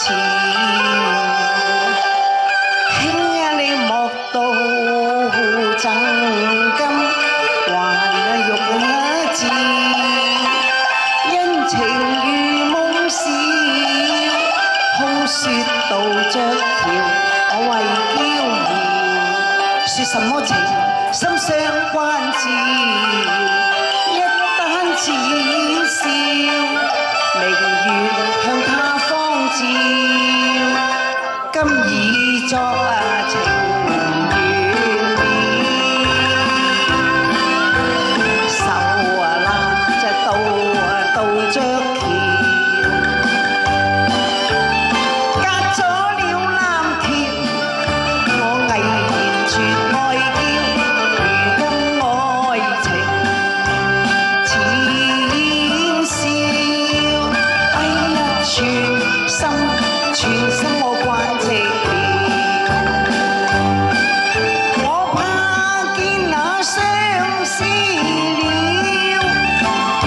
前。兄啊，你莫道贈金，還玉字，恩情如夢時，空説道着橋，我為驕傲，説什麼情，心相關照，一單淺笑，明月向他方照，今已作情緣了，手拉着渡着橋，隔咗了南橋，我毅然絕愛嬌，如今愛情淺笑，哎呀全心我慣寂了，我怕見那相思了，半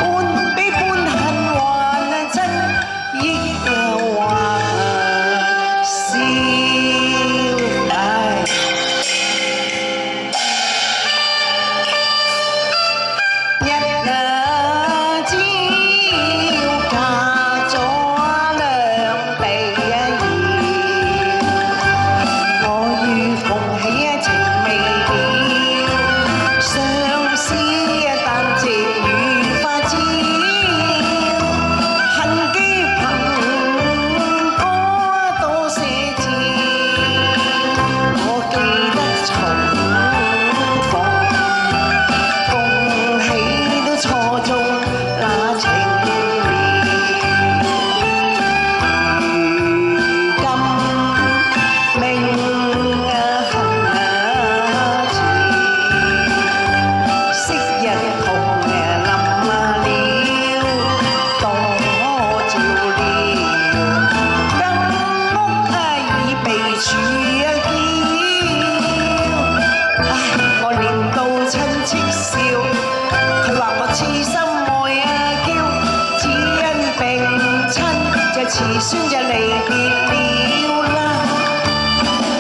比半恨還真，亦還笑。一朝嫁咗兩地遙，我與鳳喜情未了，相思但夕如花招，恨寄憑歌多寫照，我記得重逢，鳳喜都錯綜那情了，如今明恨遲，昔日同臨了，多照料，金屋已被處嬌，我念到親戚笑，佢話我痴心愛嬌，只因並親隻慈孫就離別了啦。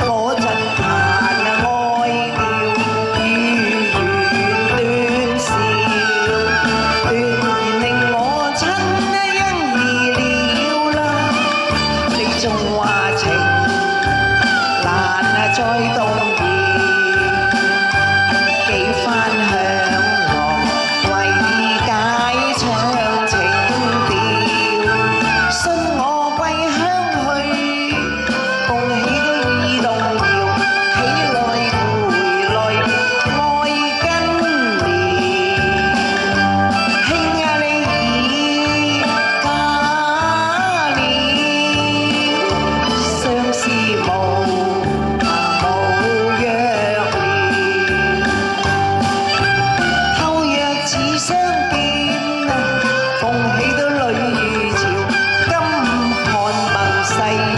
嗰陣彈愛調，如願斷笑，斷然令我親欣兒了啦。你仲話情難再動搖，幾番向來為解唱情調，信我歸鄉去，鳳喜都已動搖，起來回來愛根苗，兄啊你已嫁了，相思無約了，偷約似相見，鳳喜都淚如潮，今看盟誓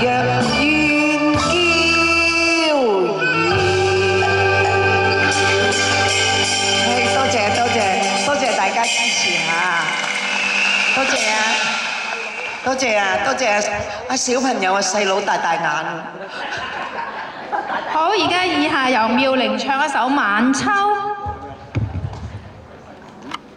約願嬌兒。多謝大家支持下，多謝啊小朋友啊細佬大眼。好，而家以下由妙玲唱一首《晚秋》。